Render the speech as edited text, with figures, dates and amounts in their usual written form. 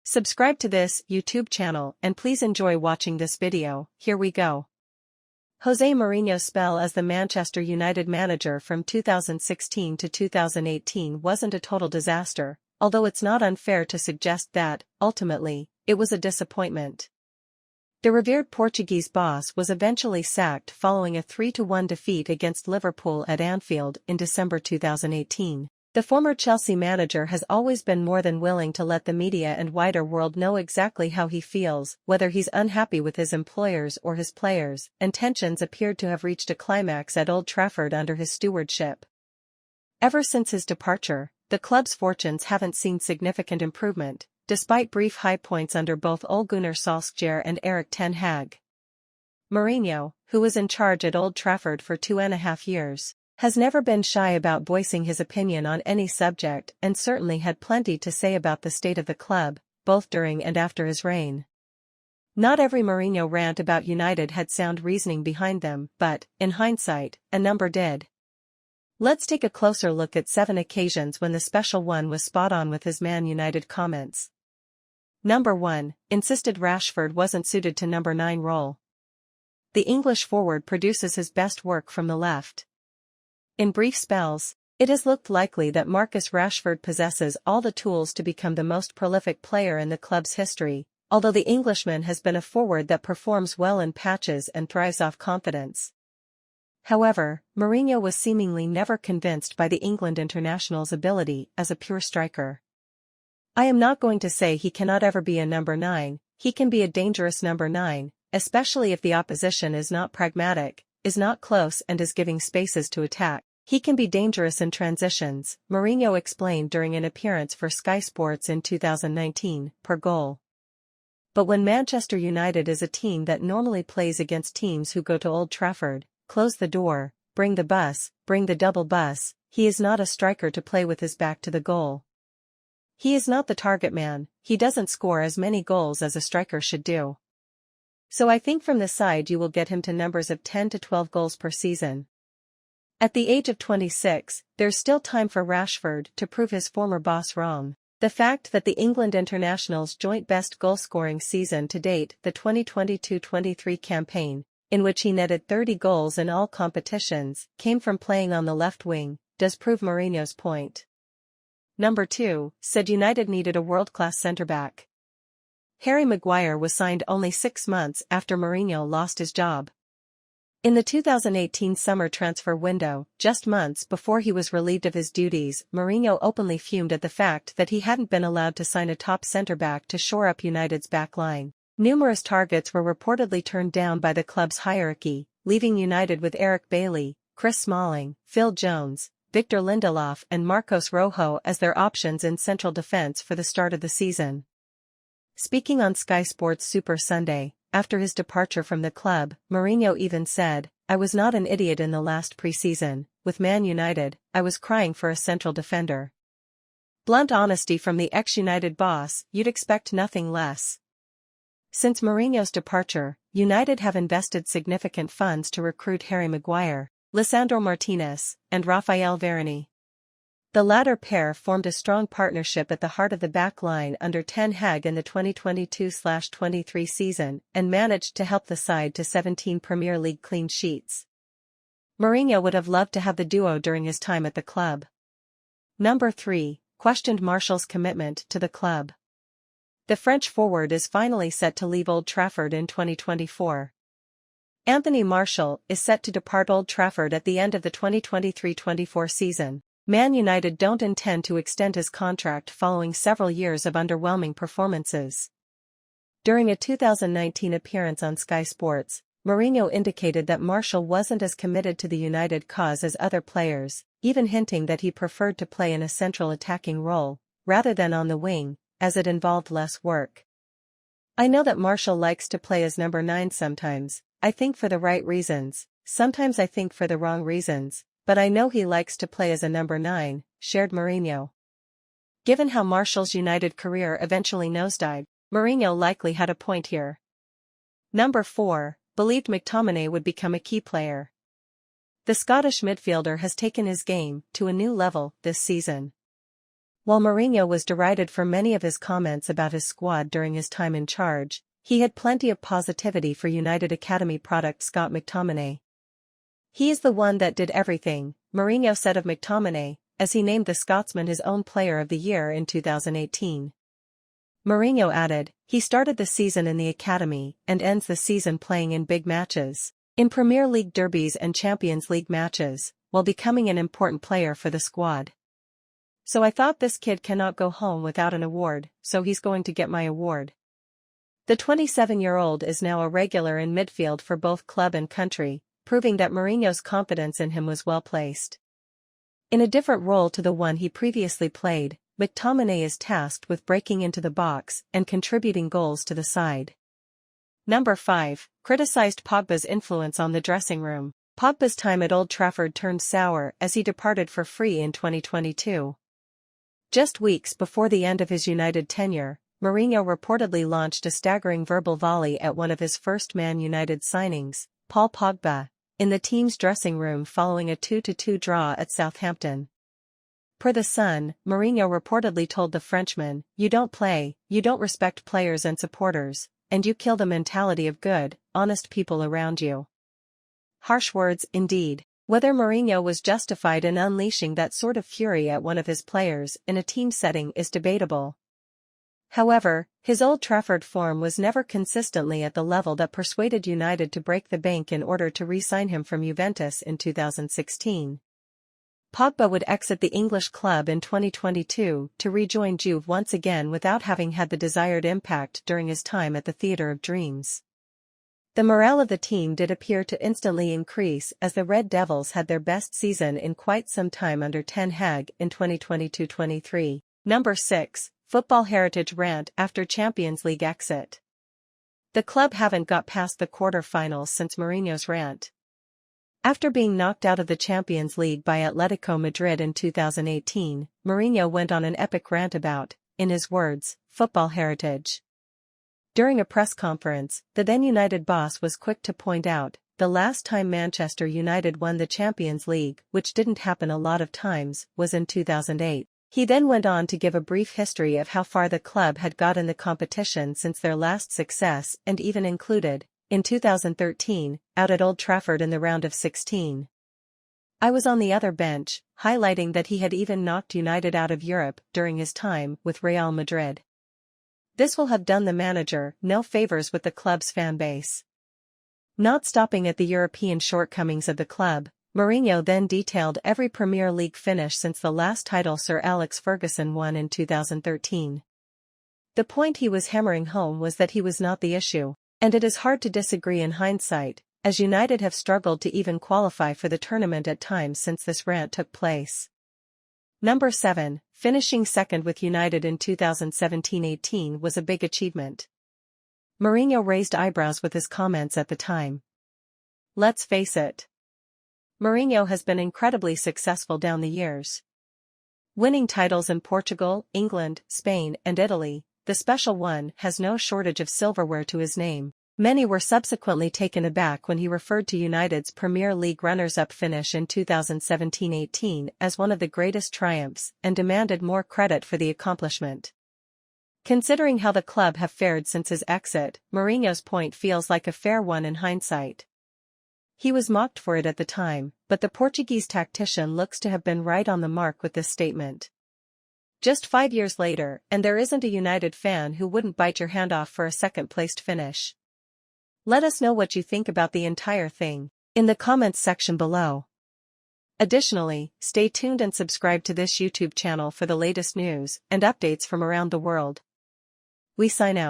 Subscribe to this YouTube channel and please enjoy watching this video. Here we go. Jose Mourinho's spell as the Manchester United manager from 2016 to 2018 wasn't a total disaster, although it's not unfair to suggest that, ultimately, it was a disappointment. The revered Portuguese boss was eventually sacked following a 3-1 defeat against Liverpool at Anfield in December 2018. The former Chelsea manager has always been more than willing to let the media and wider world know exactly how he feels, whether he's unhappy with his employers or his players, and tensions appeared to have reached a climax at Old Trafford under his stewardship. Ever since his departure, the club's fortunes haven't seen significant improvement, despite brief high points under both Ole Gunnar Solskjaer and Erik ten Hag. Mourinho, who was in charge at Old Trafford for 2.5 years, has never been shy about voicing his opinion on any subject and certainly had plenty to say about the state of the club, both during and after his reign. Not every Mourinho rant about United had sound reasoning behind them, but, in hindsight, a number did. Let's take a closer look at 7 occasions when the special one was spot on with his Man United comments. Number 1, insisted Rashford wasn't suited to number 9 role. The English forward produces his best work from the left. In brief spells, it has looked likely that Marcus Rashford possesses all the tools to become the most prolific player in the club's history, although the Englishman has been a forward that performs well in patches and thrives off confidence. However, Mourinho was seemingly never convinced by the England international's ability as a pure striker. I am not going to say he cannot ever be a number 9, he can be a dangerous number 9, especially if the opposition is not pragmatic, is not close and is giving spaces to attack. He can be dangerous in transitions, Mourinho explained during an appearance for Sky Sports in 2019, per goal. But when Manchester United is a team that normally plays against teams who go to Old Trafford, close the door, bring the bus, bring the double bus, he is not a striker to play with his back to the goal. He is not the target man, he doesn't score as many goals as a striker should do. So I think from the side you will get him to numbers of 10 to 12 goals per season. At the age of 26, there's still time for Rashford to prove his former boss wrong. The fact that the England international's joint best goal-scoring season to date, the 2022-23 campaign, in which he netted 30 goals in all competitions, came from playing on the left wing, does prove Mourinho's point. Number 2, said United needed a world-class centre-back. Harry Maguire was signed only 6 months after Mourinho lost his job. In the 2018 summer transfer window, just months before he was relieved of his duties, Mourinho openly fumed at the fact that he hadn't been allowed to sign a top centre-back to shore up United's back line. Numerous targets were reportedly turned down by the club's hierarchy, leaving United with Eric Bailly, Chris Smalling, Phil Jones, Victor Lindelof and Marcos Rojo as their options in central defence for the start of the season. Speaking on Sky Sports Super Sunday, after his departure from the club, Mourinho even said, "I was not an idiot in the last pre-season. With Man United, I was crying for a central defender." Blunt honesty from the ex-United boss, you'd expect nothing less. Since Mourinho's departure, United have invested significant funds to recruit Harry Maguire, Lisandro Martinez, and Raphael Varane. The latter pair formed a strong partnership at the heart of the back line under Ten Hag in the 2022-23 season and managed to help the side to 17 Premier League clean sheets. Mourinho would have loved to have the duo during his time at the club. Number 3, questioned Martial's commitment to the club. The French forward is finally set to leave Old Trafford in 2024. Anthony Martial is set to depart Old Trafford at the end of the 2023-24 season. Man United don't intend to extend his contract following several years of underwhelming performances. During a 2019 appearance on Sky Sports, Mourinho indicated that Martial wasn't as committed to the United cause as other players, even hinting that he preferred to play in a central attacking role, rather than on the wing, as it involved less work. "I know that Martial likes to play as number 9 sometimes, I think for the right reasons, sometimes I think for the wrong reasons. But I know he likes to play as a number 9, shared Mourinho. Given how Martial's United career eventually nosedived, Mourinho likely had a point here. Number 4, believed McTominay would become a key player. The Scottish midfielder has taken his game to a new level this season. While Mourinho was derided for many of his comments about his squad during his time in charge, he had plenty of positivity for United Academy product Scott McTominay. "He is the one that did everything," Mourinho said of McTominay, as he named the Scotsman his own Player of the Year in 2018. Mourinho added, "He started the season in the academy and ends the season playing in big matches, in Premier League derbies and Champions League matches, while becoming an important player for the squad. So I thought this kid cannot go home without an award, so he's going to get my award." The 27-year-old is now a regular in midfield for both club and country, proving that Mourinho's confidence in him was well placed. In a different role to the one he previously played, McTominay is tasked with breaking into the box and contributing goals to the side. Number 5. Criticised Pogbas' influence on the dressing room. Pogba's time at Old Trafford turned sour as he departed for free in 2022. Just weeks before the end of his United tenure, Mourinho reportedly launched a staggering verbal volley at one of his first Man United signings, Paul Pogba, in the team's dressing room following a 2-2 draw at Southampton. Per The Sun, Mourinho reportedly told the Frenchman, "You don't play, you don't respect players and supporters, and you kill the mentality of good, honest people around you." Harsh words, indeed. Whether Mourinho was justified in unleashing that sort of fury at one of his players in a team setting is debatable. However, his Old Trafford form was never consistently at the level that persuaded United to break the bank in order to re-sign him from Juventus in 2016. Pogba would exit the English club in 2022 to rejoin Juve once again without having had the desired impact during his time at the Theatre of Dreams. The morale of the team did appear to instantly increase as the Red Devils had their best season in quite some time under Ten Hag in 2022-23. Number 6. Football Heritage Rant after Champions League exit. The club haven't got past the quarter-finals since Mourinho's rant. After being knocked out of the Champions League by Atletico Madrid in 2018, Mourinho went on an epic rant about, in his words, football heritage. During a press conference, the then United boss was quick to point out, the last time Manchester United won the Champions League, which didn't happen a lot of times, was in 2008. He then went on to give a brief history of how far the club had got in the competition since their last success and even included, in 2013, out at Old Trafford in the round of 16. "I was on the other bench," highlighting that he had even knocked United out of Europe during his time with Real Madrid. This will have done the manager no favors with the club's fan base. Not stopping at the European shortcomings of the club, Mourinho then detailed every Premier League finish since the last title Sir Alex Ferguson won in 2013. The point he was hammering home was that he was not the issue, and it is hard to disagree in hindsight, as United have struggled to even qualify for the tournament at times since this rant took place. Number 7. Finishing second with United in 2017-18 was a big achievement. Mourinho raised eyebrows with his comments at the time. Let's face it. Mourinho has been incredibly successful down the years. Winning titles in Portugal, England, Spain, and Italy, the special one has no shortage of silverware to his name. Many were subsequently taken aback when he referred to United's Premier League runners-up finish in 2017-18 as one of the greatest triumphs and demanded more credit for the accomplishment. Considering how the club have fared since his exit, Mourinho's point feels like a fair one in hindsight. He was mocked for it at the time, but the Portuguese tactician looks to have been right on the mark with this statement. Just 5 years later, and there isn't a United fan who wouldn't bite your hand off for a second-placed finish. Let us know what you think about the entire thing in the comments section below. Additionally, stay tuned and subscribe to this YouTube channel for the latest news and updates from around the world. We sign out.